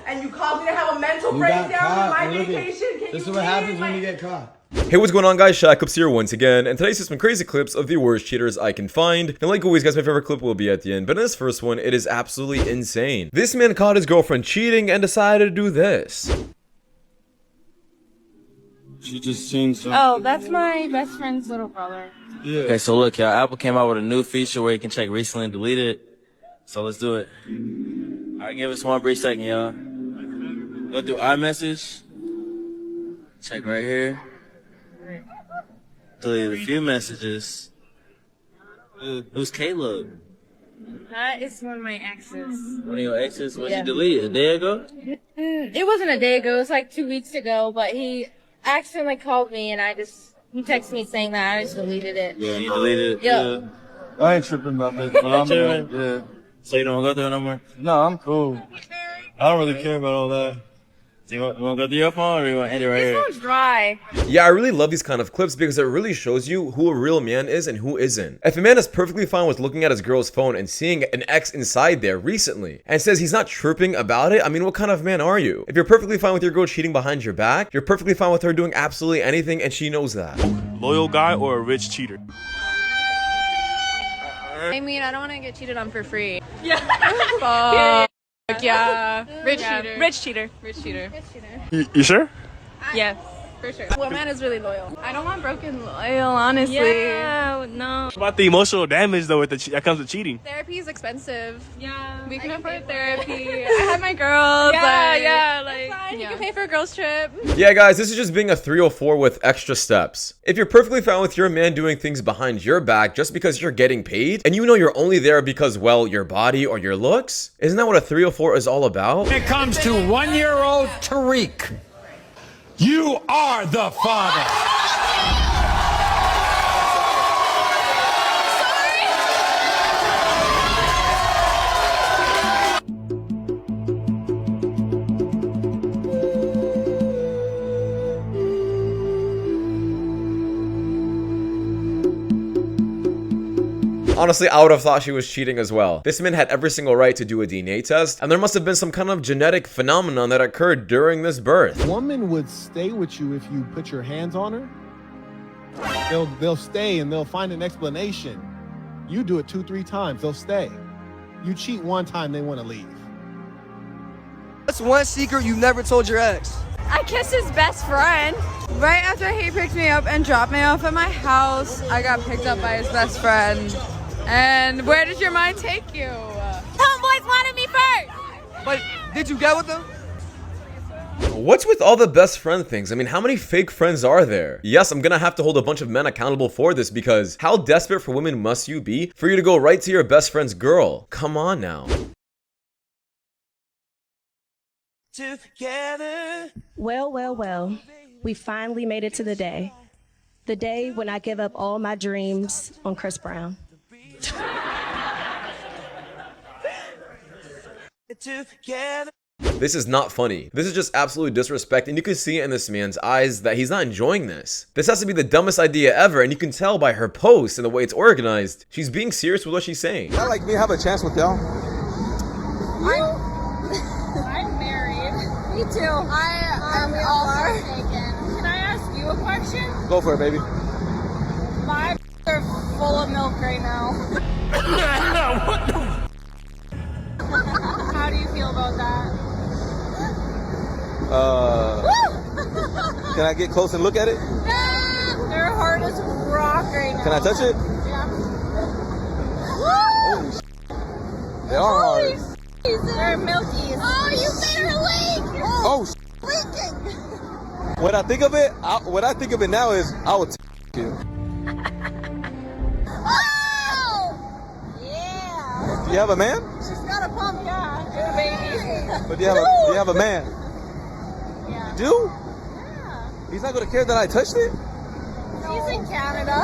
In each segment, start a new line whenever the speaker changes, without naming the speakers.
and you caused me to have a mental breakdown with my medication.
This is what happens when you get caught.
Hey, what's going on, guys? Shak-Clips here once again, and today's just some crazy clips of the worst cheaters I can find. And like always, guys, my favorite clip will be at the end, but in this first one, it is absolutely insane. This man caught his girlfriend cheating and decided to do this.
She just seen something.
Oh, that's my best friend's little brother.
Yeah.
Okay, so look, y'all, Apple came out with a new feature where you can check recently deleted. So let's do it. Alright, give us 1 brief second, y'all. Go through iMessage. Check right here. Deleted a few messages. Who's Caleb?
That is one of my exes.
One of your exes? When you deleted? A day ago?
It wasn't a day ago. It was like 2 weeks ago. But he accidentally called me, and he texted me saying that. I just deleted it.
Yeah, you deleted it?
Yeah.
I ain't tripping about this, but I'm
Yeah. So you don't go through it no more?
No, I'm cool. I don't really care about all that.
So you want to go through your phone or you want to end it right
This
here?
one's dry.
Yeah, I really love these kind of clips because it really shows you who a real man is and who isn't. If a man is perfectly fine with looking at his girl's phone and seeing an ex inside there recently and says he's not chirping about it, I mean, what kind of man are you? If you're perfectly fine with your girl cheating behind your back, you're perfectly fine with her doing absolutely anything and she knows that.
Loyal guy or a rich cheater?
I mean, I don't want to get cheated on for free.
Yeah.
Fuck yeah. Rich cheater.
Rich cheater.
Rich cheater.
You sure?
Yes, for sure. What man is really loyal? I don't want broken loyal, honestly.
Yeah, no.
What about the emotional damage though that comes with cheating?
Therapy is expensive.
Yeah.
We can afford therapy. I have my girls.
Yeah,
like,
fine.
you can pay for a girls trip.
Yeah, guys, this is just being a 304 with extra steps. If you're perfectly fine with your man doing things behind your back just because you're getting paid, and you know you're only there because, well, your body or your looks, isn't that what a 304 is all about?
When it comes to 1-year-old Tariq, you are the father.
Honestly, I would have thought she was cheating as well. This man had every single right to do a DNA test, and there must have been some kind of genetic phenomenon that occurred during this birth.
Woman would stay with you if you put your hands on her. They'll stay and they'll find an explanation. You do it 2-3 times, they'll stay. You cheat 1 time, they want to leave.
What's one secret you never told your ex?
I kissed his best friend. Right after he picked me up and dropped me off at my house, I got picked up by his best friend. And where did your mind take you?
Homeboys wanted me first.
But did you get with them?
What's with all the best friend things? I mean, how many fake friends are there? Yes, I'm gonna have to hold a bunch of men accountable for this because how desperate for women must you be for you to go right to your best friend's girl? Come on now.
Together.
Well, we finally made it to the day. The day when I give up all my dreams on Chris Brown.
Together.
This is not funny. This is just absolute disrespect, and you can see it in this man's eyes that he's not enjoying this. This has to be the dumbest idea ever, and you can tell by her post and the way it's organized. She's being serious with what she's saying.
I like me have a chance with y'all.
I'm married.
Me too. I'm also taken.
Can I ask you a question?
Go for it, baby.
My are full of milk right now.
What the?
How do you feel about that?
Can I get close and look at it?
They're hard as rock right now.
Can I touch it?
Yeah.
Holy shit. They are hard.
They're milky.
Oh, you made her leak!
Oh,
Leaking!
when I think of it now is I would you.
Oh! Yeah!
Do you have a man?
She's got a pump,
Yeah, and a baby.
But do you have a man?
Yeah.
You do?
Yeah.
He's not gonna care that I touched it?
He's in Canada.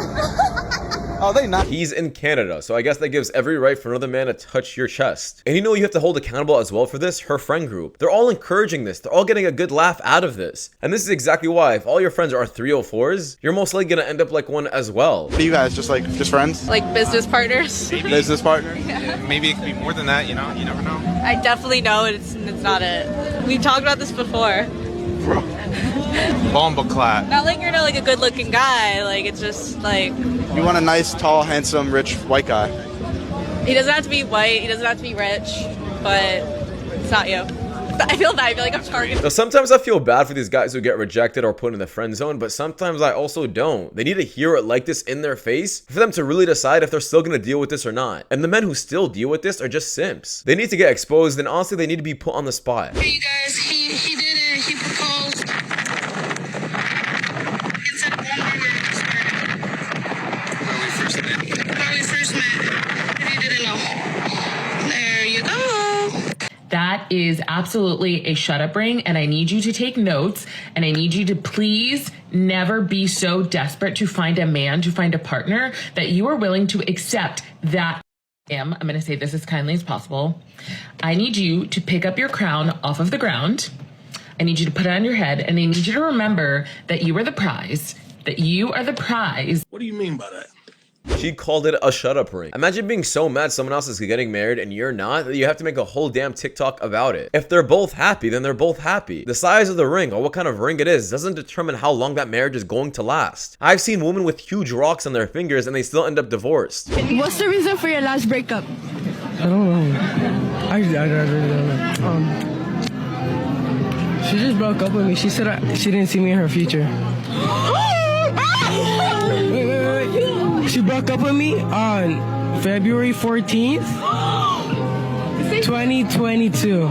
Oh, they not.
He's in Canada, so I guess that gives every right for another man to touch your chest. And you know you have to hold accountable as well for this? Her friend group. They're all encouraging this. They're all getting a good laugh out of this. And this is exactly why, if all your friends are 304s, you're most likely gonna end up like one as well.
What are you guys, just friends?
Like business partners.
Business partner?
Yeah. Maybe it could be more than that, you know? You never know.
I definitely know it's not it. We've talked about this before.
Bombaclat.
Not like you're not like a good-looking guy. Like it's just like
You want a nice, tall, handsome, rich, white guy.
he doesn't have to be white. He doesn't have to be rich, but it's not you. I feel bad. I feel like I'm targeting.
Now, sometimes I feel bad for these guys who get rejected or put in the friend zone, but sometimes I also don't. They need to hear it like this in their face for them to really decide if they're still gonna deal with this or not. And the men who still deal with this are just simps. They need to get exposed, and honestly, they need to be put on the spot.
Hey, you guys, he did it. He proposed. Inside one where we first met. Where we first met. If you didn't know. There you go.
That is absolutely a shut up ring, and I need you to take notes, and I need you to please never be so desperate to find a man, to find a partner, that you are willing to accept that. I'm going to say this as kindly as possible. I need you to pick up your crown off of the ground. I need you to put it on your head, and I need you to remember that you are the prize, that you are the prize.
What do you mean by that?
She called it a shut up ring. Imagine being so mad someone else is getting married and you're not, that you have to make a whole damn TikTok about it. If they're both happy, then they're both happy. The size of the ring or what kind of ring it is doesn't determine how long that marriage is going to last. I've seen women with huge rocks on their fingers and they still end up divorced.
What's the reason for your last breakup?
I don't know. I really don't know. She just broke up with me. She said she didn't see me in her future. She broke up with me on February 14th, 2022.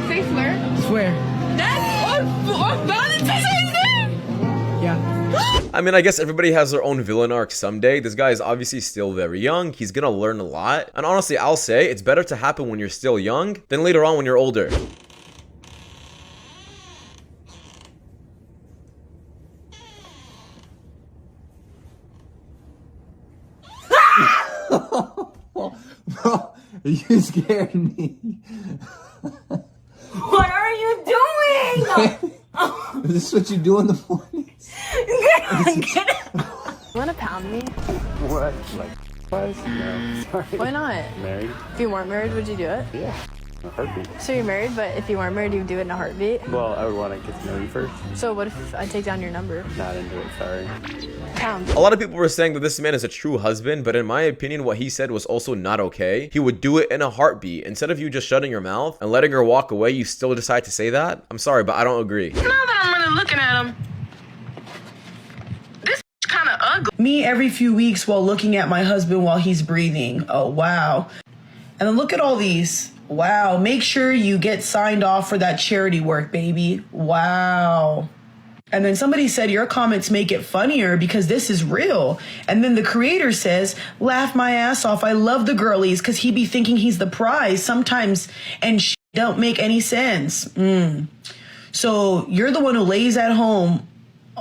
Say swear.
Swear.
That's on Valentine's Day?
Yeah.
I mean, I guess everybody has their own villain arc someday. This guy is obviously still very young. He's gonna learn a lot. And honestly, I'll say it's better to happen when you're still young than later on when you're older.
Bro, you scared me.
What are you doing?
Is this what you do in the morning?
You wanna pound me?
What? Like, no. Sorry.
Why not?
Married?
If you weren't married, would you do it?
Yeah. A heartbeat.
So you're married, but if you weren't married, you'd do it in a heartbeat?
Well, I would want to get to know you first.
So what if I take down your number?
Not into it, sorry.
Pound.
A lot of people were saying that this man is a true husband, but in my opinion, what he said was also not okay. He would do it in a heartbeat. Instead of you just shutting your mouth and letting her walk away, you still decide to say that? I'm sorry, but I don't agree.
Now that I'm really looking at him, this kind of ugly.
Me every few weeks while looking at my husband while he's breathing. Oh, wow. And then look at all these. Wow. Make sure you get signed off for that charity work, baby. Wow. And then somebody said, your comments make it funnier because this is real. And then the creator says, laugh my ass off. I love the girlies because he be thinking he's the prize sometimes and don't make any sense. So you're the one who lays at home,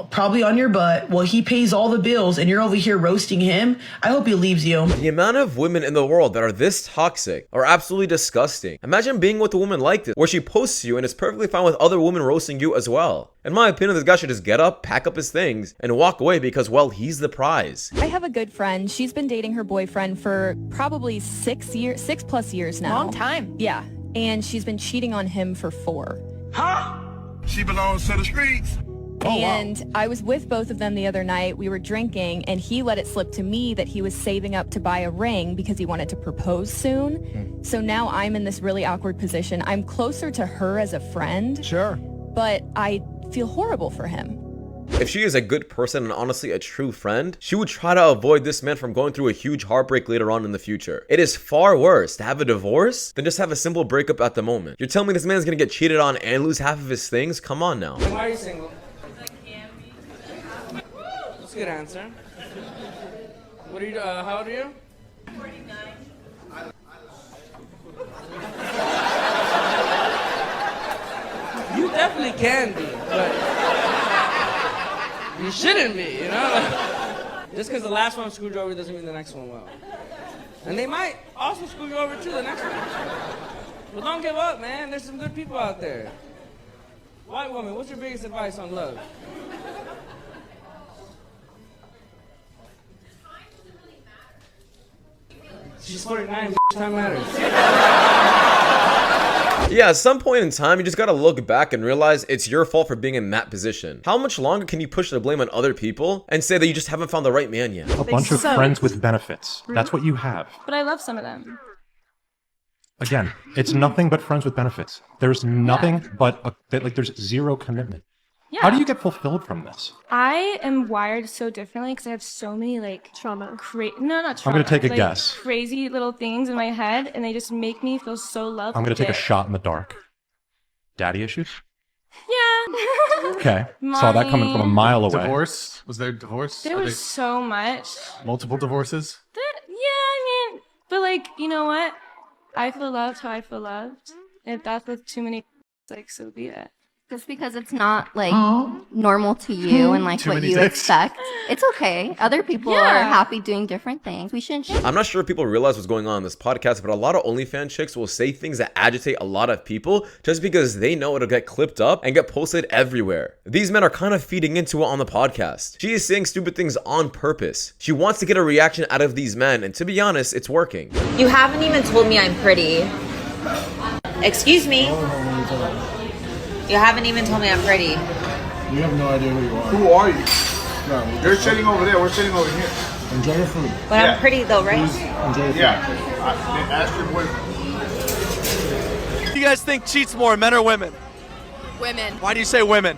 probably on your butt, while he pays all the bills and you're over here roasting him. I hope he leaves you.
The amount of women in the world that are this toxic are absolutely disgusting. Imagine being with a woman like this, where she posts you and is perfectly fine with other women roasting you as well. In my opinion, this guy should just get up, pack up his things, and walk away because, well, he's the prize.
I have a good friend. She's been dating her boyfriend for probably 6+ years now.
Long time.
Yeah. And she's been cheating on him for 4.
Huh? She belongs to the streets.
And I was with both of them the other night. We were drinking, and he let it slip to me that he was saving up to buy a ring because he wanted to propose soon. So now I'm in this really awkward position. I'm closer to her as a friend.
Sure.
But I feel horrible for him.
If she is a good person and honestly a true friend, she would try to avoid this man from going through a huge heartbreak later on in the future. It is far worse to have a divorce than just have a simple breakup at the moment. You're telling me this man's gonna get cheated on and lose half of his things? Come on now.
Why are you single? That's a good answer. What are you, how old are you?
49.
You definitely can be, but you shouldn't be, you know? Just because the last one screwed you over doesn't mean the next one will. And they might also screw you over too the next one. But don't give up, man. There's some good people out there. White woman, what's your biggest advice on love? She's 49, time matters.
Yeah, at some point in time, you just gotta look back and realize it's your fault for being in that position. How much longer can you push the blame on other people and say that you just haven't found the right man yet?
A bunch of friends with benefits. That's what you have.
But I love some of them.
Again, it's nothing but friends with benefits. There's nothing but, there's zero commitment.
Yeah.
How do you get fulfilled from this?
I am wired so differently because I have so many trauma. Not trauma.
I'm going to take a guess.
Crazy little things in my head, and they just make me feel so loved.
I'm going to take a shot in the dark. Daddy issues?
Yeah.
Okay. Saw that coming from a mile away.
Divorce? Was there divorce?
There was so much.
Multiple divorces?
But you know what? I feel loved how I feel loved. If that's with too many, so be it.
Just because it's not normal to you and what you expect, it's okay. Other people are happy doing different things. We shouldn't.
I'm not sure if people realize what's going on in this podcast, but a lot of OnlyFans chicks will say things that agitate a lot of people just because they know it'll get clipped up and get posted everywhere. These men are kind of feeding into it on the podcast. She is saying stupid things on purpose. She wants to get a reaction out of these men, and to be honest, it's working.
You haven't even told me I'm pretty. Excuse me. You haven't even told me I'm pretty.
We have no idea who you are.
Who are you? No, they're sitting over there. We're sitting over here.
Enjoy your food.
But I'm pretty though, right?
Enjoy your food.
Ask your boyfriend.
Who do you guys think cheats more, men or women?
Women.
Why do you say women?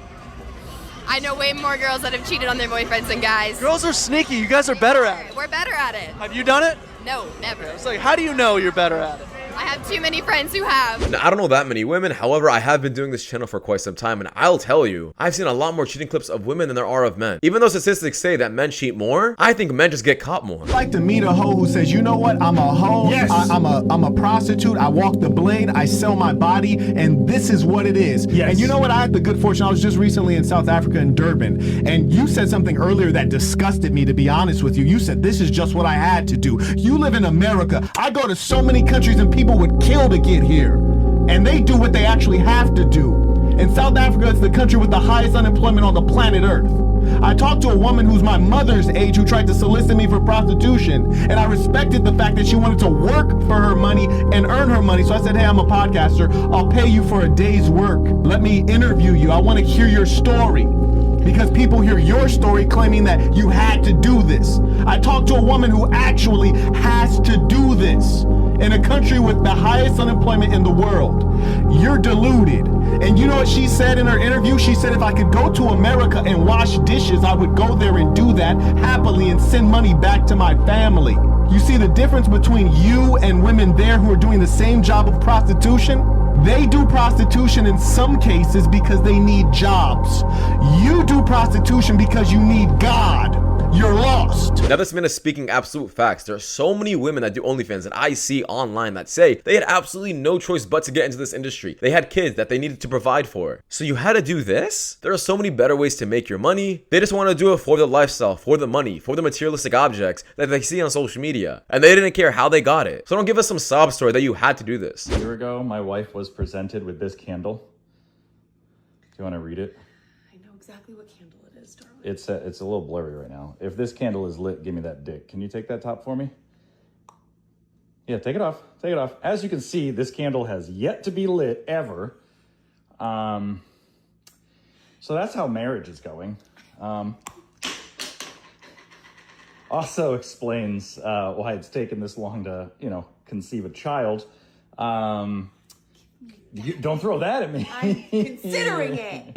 I know way more girls that have cheated on their boyfriends than guys.
Girls are sneaky. You guys are better at it.
We're better at it.
Have you done it?
No, never.
It's how do you know you're better at it?
I have too many friends who have.
Now, I don't know that many women, however, I have been doing this channel for quite some time, and I'll tell you, I've seen a lot more cheating clips of women than there are of men. Even though statistics say that men cheat more, I think men just get caught more.
I'd like to meet a hoe who says, you know what, I'm a hoe,
Yes.
I'm a prostitute, I walk the blade, I sell my body, and this is what it is.
Yes.
And you know what, I had the good fortune, I was just recently in South Africa in Durban, and you said something earlier that disgusted me, to be honest with you. You said, this is just what I had to do. You live in America. I go to so many countries and people would kill to get here, and they do what they actually have to do. In South Africa, it's the country with the highest unemployment on the planet Earth. I talked to a woman who's my mother's age who tried to solicit me for prostitution, and I respected the fact that she wanted to work for her money and earn her money. So I said, hey, I'm a podcaster. I'll pay you for a day's work. Let me interview you. I want to hear your story. Because people hear your story claiming that you had to do this. I talked to a woman who actually has to do this in a country with the highest unemployment in the world. You're deluded. And you know what she said in her interview? She said if I could go to America and wash dishes, I would go there and do that happily and send money back to my family. You see the difference between you and women there who are doing the same job of prostitution? They do prostitution in some cases because they need jobs. You do prostitution because you need God. You're lost.
Now this man is speaking absolute facts. There are so many women that do OnlyFans that I see online that say they had absolutely no choice but to get into this industry. They had kids that they needed to provide for. So you had to do this? There are so many better ways to make your money. They just want to do it for the lifestyle, for the money, for the materialistic objects that they see on social media. And they didn't care how they got it. So don't give us some sob story that you had to do this.
A year ago, my wife was presented with this candle. Do you want to read it?
I know exactly what candle it is, darling.
It's a little blurry right now. If this candle is lit, give me that dick. Can you take that top for me? Yeah, take it off. Take it off. As you can see, this candle has yet to be lit ever. So that's how marriage is going. Also explains why it's taken this long to, conceive a child. Don't throw that at me.
I'm considering it.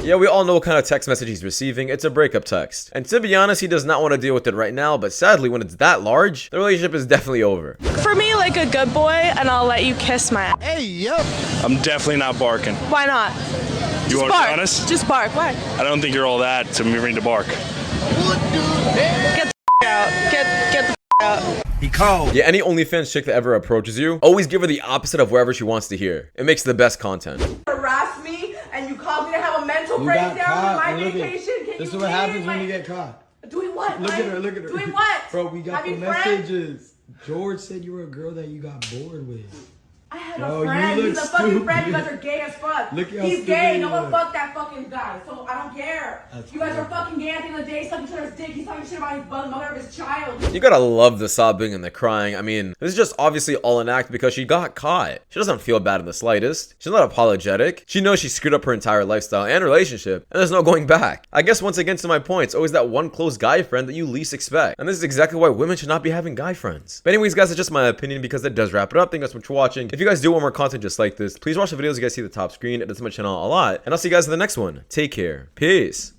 Yeah, we all know what kind of text message he's receiving. It's a breakup text. And to be honest, he does not want to deal with it right now, but sadly, when it's that large, the relationship is definitely over.
For me, like a good boy, and I'll let you kiss my ass.
Hey, yo.
I'm definitely not barking.
Why not?
You want to be honest?
Just bark. Why?
I don't think you're all that to me to bark.
Get the out. Get the out.
He called.
Yeah, any OnlyFans chick that ever approaches you, always give her the opposite of whatever she wants to hear. It makes the best content.
Harass me and you called me to have a mental breakdown with my vacation.
This is what happens when you get caught.
Doing what?
Look at her, look at her.
Doing what?
Bro, we got the
Having
messages. George said you were a girl that you got bored with.
I has a friend. He's a fucking friend. You guys are gay as fuck. He's gay. No one fucked that fucking guy. So I don't care. You guys are fucking gay at the end of the day. Sucking each other's dick. He's talking shit about his mother of his child.
You gotta love the sobbing and the crying. I mean, this is just obviously all an act because she got caught. She doesn't feel bad in the slightest. She's not apologetic. She knows she screwed up her entire lifestyle and relationship, and there's no going back. I guess once again, to my point, it's always that one close guy friend that you least expect. And this is exactly why women should not be having guy friends. But anyways, guys, that's just my opinion because that does wrap it up. Thank you guys so much for watching. If you guys do want more content just like this, please watch the videos you guys see at the top screen. It does my channel a lot. And I'll see you guys in the next one. Take care. Peace.